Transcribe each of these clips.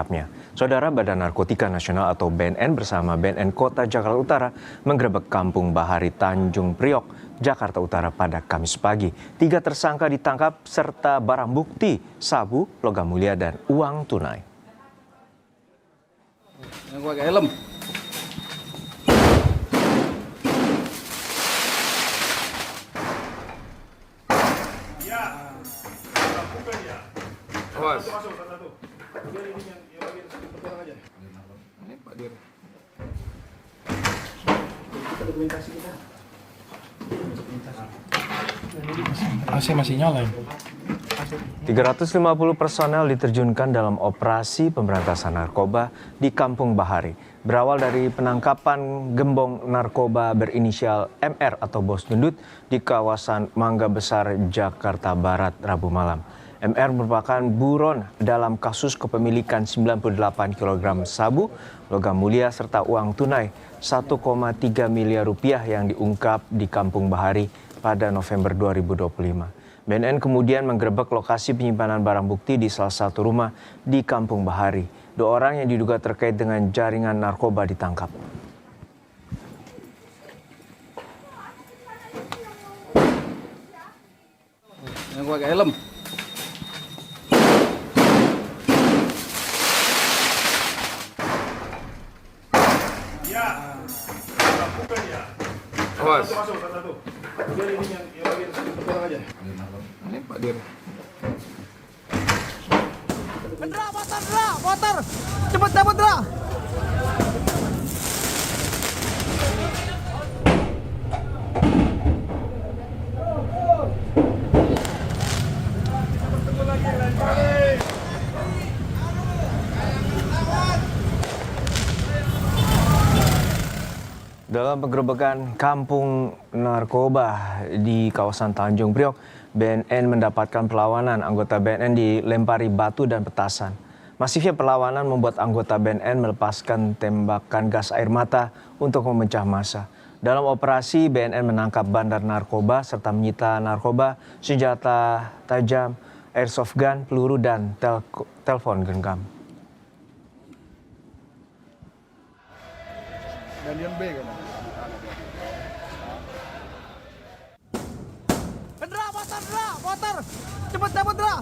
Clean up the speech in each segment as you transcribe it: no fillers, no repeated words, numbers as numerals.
ditangkapnya. Saudara, Badan Narkotika Nasional atau BNN bersama BNN Kota Jakarta Utara menggerebek Kampung Bahari Tanjung Priok, Jakarta Utara pada Kamis pagi. 3 tersangka ditangkap serta barang bukti, sabu, logam mulia, dan uang tunai. Yang pakai helm. Awas. Ini Pak Dir. Dokumentasi kita. AC masih nyala ya? 350 personel diterjunkan dalam operasi pemberantasan narkoba di Kampung Bahari. Berawal dari penangkapan gembong narkoba berinisial MR atau Bos Gendut di kawasan Mangga Besar, Jakarta Barat, Rabu malam. MR merupakan buron dalam kasus kepemilikan 98 kg sabu, logam mulia, serta uang tunai 1,3 miliar rupiah yang diungkap di Kampung Bahari pada November 2025. BNN kemudian menggerebek lokasi penyimpanan barang bukti di salah satu rumah di Kampung Bahari. 2 orang yang diduga terkait dengan jaringan narkoba ditangkap. Yang pakai helm. Awas. Ini Pak Dir. Motor! Cepet dapat, Dra! Dalam penggerebekan kampung narkoba di kawasan Tanjung Priok, BNN mendapatkan perlawanan. Anggota BNN dilempari batu dan petasan. Masifnya perlawanan membuat anggota BNN melepaskan tembakan gas air mata untuk memecah massa. Dalam operasi, BNN menangkap bandar narkoba serta menyita narkoba, senjata tajam, airsoft gun, peluru, dan telepon genggam. Dalian B kan? Motor! Cepet dapat, Dra!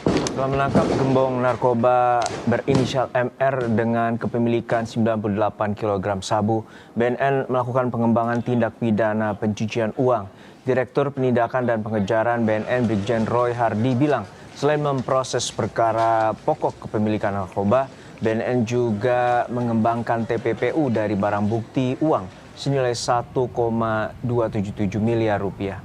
Setelah menangkap gembong narkoba berinisial MR dengan kepemilikan 98 kg sabu, BNN melakukan pengembangan tindak pidana pencucian uang. Direktur Penindakan dan Pengejaran BNN Brigjen Roy Hardi bilang, selain memproses perkara pokok kepemilikan narkoba, BNN juga mengembangkan TPPU dari barang bukti uang senilai 1,277 miliar rupiah.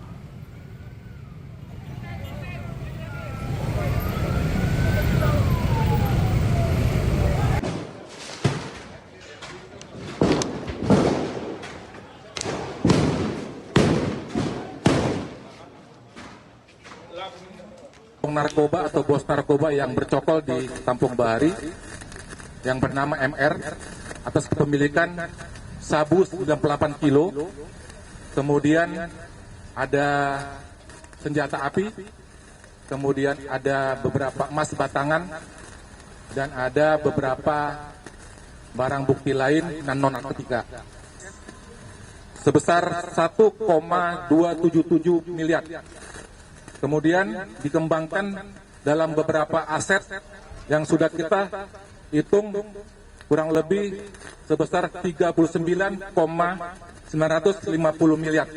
Narkoba atau bos narkoba yang bercokol di Kampung Bahari yang bernama MR atas kepemilikan sabu 98 kilo, kemudian ada senjata api, kemudian ada beberapa emas batangan, dan ada beberapa barang bukti lain non narkotika sebesar 1,277 miliar. Kemudian dikembangkan dalam beberapa aset yang sudah kita hitung kurang lebih sebesar 39,950 miliar.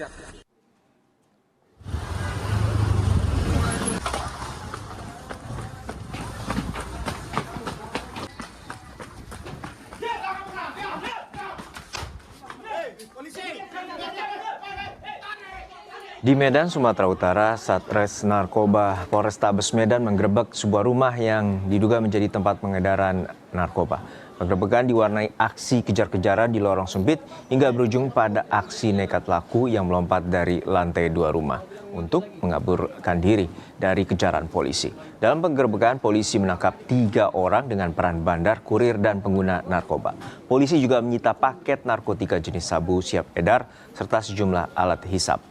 Di Medan, Sumatera Utara, Satres Narkoba Polrestabes Medan menggerebek sebuah rumah yang diduga menjadi tempat pengedaran narkoba. Penggerebekan diwarnai aksi kejar-kejaran di lorong sempit hingga berujung pada aksi nekat laku yang melompat dari lantai 2 rumah untuk mengaburkan diri dari kejaran polisi. Dalam penggerebekan, polisi menangkap 3 orang dengan peran bandar, kurir, dan pengguna narkoba. Polisi juga menyita paket narkotika jenis sabu siap edar serta sejumlah alat hisap.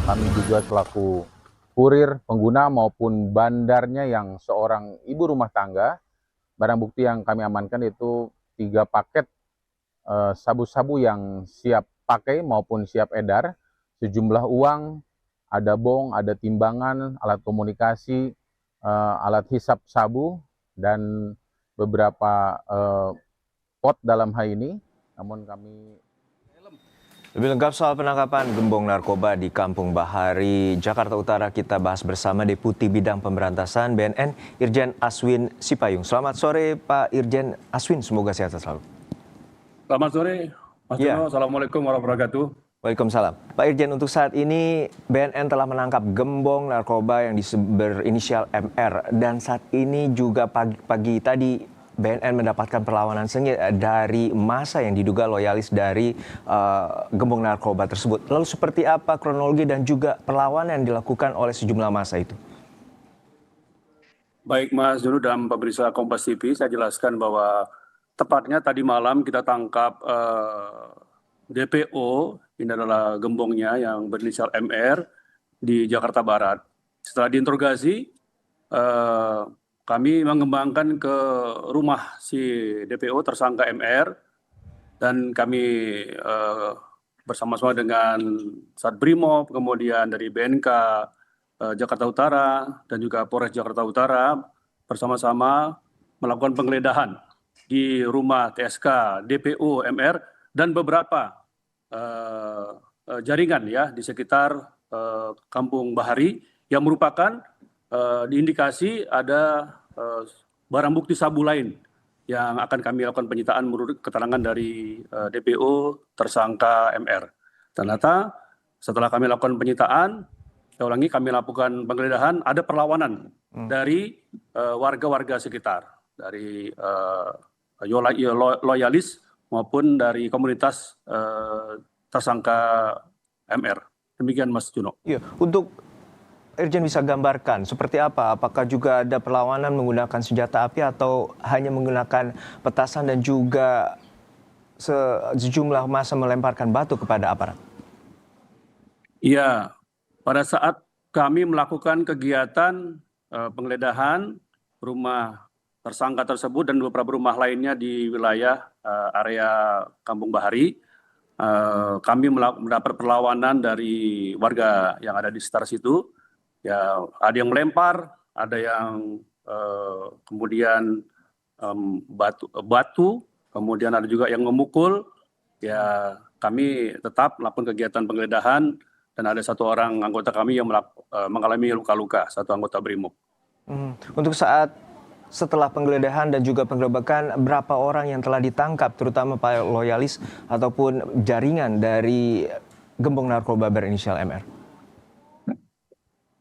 Kami juga selaku kurir, pengguna maupun bandarnya yang seorang ibu rumah tangga, barang bukti yang kami amankan itu 3 paket sabu-sabu yang siap pakai maupun siap edar, sejumlah uang, ada bong, ada timbangan, alat komunikasi, alat hisap sabu, dan beberapa pot dalam hal ini. Namun kami Lebih lengkap soal penangkapan gembong narkoba di Kampung Bahari, Jakarta Utara kita bahas bersama Deputi Bidang Pemberantasan BNN, Irjen Aswin Sipayung. Selamat sore Pak Irjen Aswin, semoga sehat selalu. Selamat sore, Mas Juno. Assalamualaikum warahmatullahi wabarakatuh. Waalaikumsalam. Pak Irjen, untuk saat ini BNN telah menangkap gembong narkoba yang berinisial MR. Dan saat ini juga pagi tadi BNN mendapatkan perlawanan sengit dari massa yang diduga loyalis dari gembong narkoba tersebut. Lalu seperti apa kronologi dan juga perlawanan yang dilakukan oleh sejumlah massa itu? Baik Mas Juno dan pemirsa Kompas TV, saya jelaskan bahwa tepatnya tadi malam kita tangkap DPO, ini adalah gembongnya yang berinisial MR di Jakarta Barat. Setelah diinterogasi, kami mengembangkan ke rumah si DPO tersangka MR dan kami bersama-sama dengan Satbrimob, kemudian dari BNK Jakarta Utara dan juga Polres Jakarta Utara bersama-sama melakukan penggeledahan di rumah TSK DPO MR dan beberapa jaringan ya di sekitar Kampung Bahari yang merupakan diindikasi ada barang bukti sabu lain yang akan kami lakukan penyitaan menurut keterangan dari DPO tersangka MR. Ternyata setelah kami lakukan penyitaan, saya ulangi, kami lakukan penggeledahan, ada perlawanan dari warga-warga sekitar, dari loyalis maupun dari komunitas tersangka MR. Demikian Mas Juno. Iya, untuk Irjen bisa gambarkan seperti apa? Apakah juga ada perlawanan menggunakan senjata api atau hanya menggunakan petasan dan juga sejumlah massa melemparkan batu kepada aparat? Iya, pada saat kami melakukan kegiatan penggeledahan rumah tersangka tersebut dan beberapa rumah lainnya di wilayah area Kampung Bahari, kami mendapat perlawanan dari warga yang ada di sekitar situ. Ya, ada yang melempar, ada yang kemudian batu, kemudian ada juga yang memukul. Ya, kami tetap melakukan kegiatan penggeledahan dan ada satu orang anggota kami yang mengalami luka-luka, satu anggota Brimob. Untuk setelah penggeledahan dan juga penggerebekan, berapa orang yang telah ditangkap, terutama para loyalis ataupun jaringan dari gembong narkoba berinisial MR?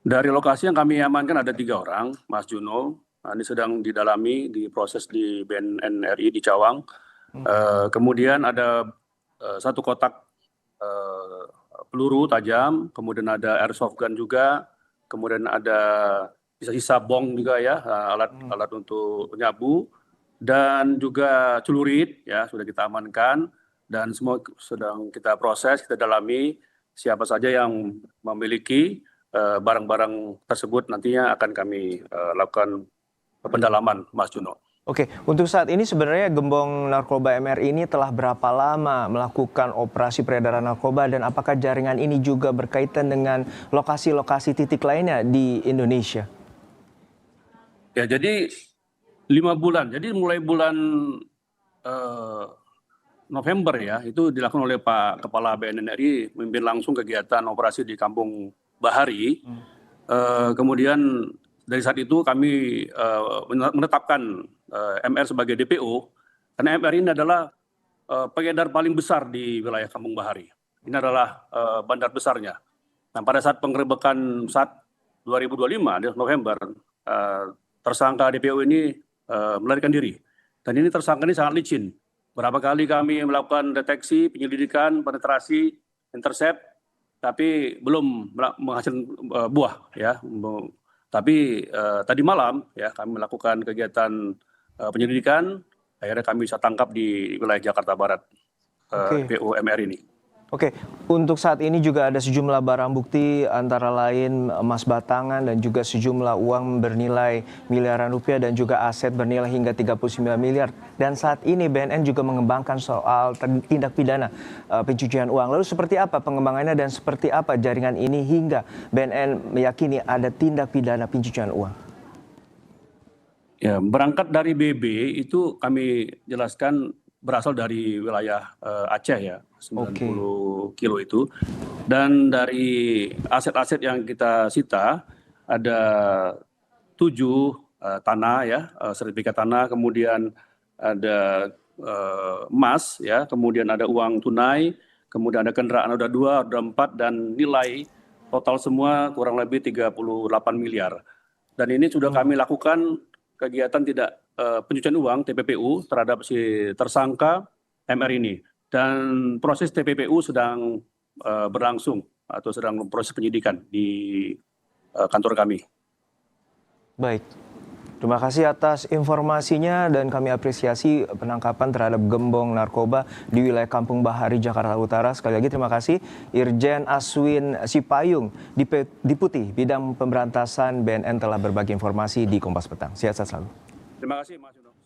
Dari lokasi yang kami amankan ada 3 orang, Mas Juno. Ini sedang didalami, diproses di BNN RI di Cawang. Kemudian ada 1 kotak peluru tajam, kemudian ada airsoft gun juga, kemudian ada sisa bong juga ya, alat untuk penyabu, dan juga celurit ya sudah kita amankan dan semua sedang kita proses, kita dalami siapa saja yang memiliki barang-barang tersebut nantinya akan kami lakukan pendalaman, Mas Juno. Oke, untuk saat ini sebenarnya gembong narkoba MR ini telah berapa lama melakukan operasi peredaran narkoba dan apakah jaringan ini juga berkaitan dengan lokasi-lokasi titik lainnya di Indonesia? Ya, jadi 5 bulan. Jadi mulai bulan November ya, itu dilakukan oleh Pak Kepala BNN RI memimpin langsung kegiatan operasi di Kampung Bahari. Kemudian dari saat itu kami menetapkan MR sebagai DPO karena MR ini adalah pengedar paling besar di wilayah Kampung Bahari. Ini adalah bandar besarnya. Nah, pada saat penggerebekan saat 2025 di November, tersangka DPO ini melarikan diri. Dan ini tersangka ini sangat licin. Berapa kali kami melakukan deteksi, penyelidikan, penetrasi, intercept, tapi belum menghasilkan buah ya. Tapi tadi malam ya kami melakukan kegiatan penyelidikan akhirnya kami bisa tangkap di wilayah Jakarta Barat, PO MR ini. Oke, untuk saat ini juga ada sejumlah barang bukti antara lain emas batangan dan juga sejumlah uang bernilai miliaran rupiah dan juga aset bernilai hingga 39 miliar. Dan saat ini BNN juga mengembangkan soal tindak pidana pencucian uang. Lalu seperti apa pengembangannya dan seperti apa jaringan ini hingga BNN meyakini ada tindak pidana pencucian uang? Ya, berangkat dari BB itu kami jelaskan berasal dari wilayah Aceh ya, 90 kilo itu. Dan dari aset-aset yang kita sita ada 7 tanah ya, sertifikat tanah, kemudian ada emas ya, kemudian ada uang tunai, kemudian ada kendaraan roda 2, roda 4 dan nilai total semua kurang lebih 38 miliar. Dan ini sudah kami lakukan kegiatan tidak pencucian uang TPPU terhadap si tersangka MR ini, dan proses TPPU sedang berlangsung atau sedang proses penyidikan di kantor kami. Baik, terima kasih atas informasinya dan kami apresiasi penangkapan terhadap gembong narkoba di wilayah Kampung Bahari, Jakarta Utara. Sekali lagi terima kasih Irjen Aswin Sipayung, Deputi Bidang Pemberantasan BNN telah berbagi informasi di Kompas Petang. Sehat selalu. Terima kasih Mas Yuno.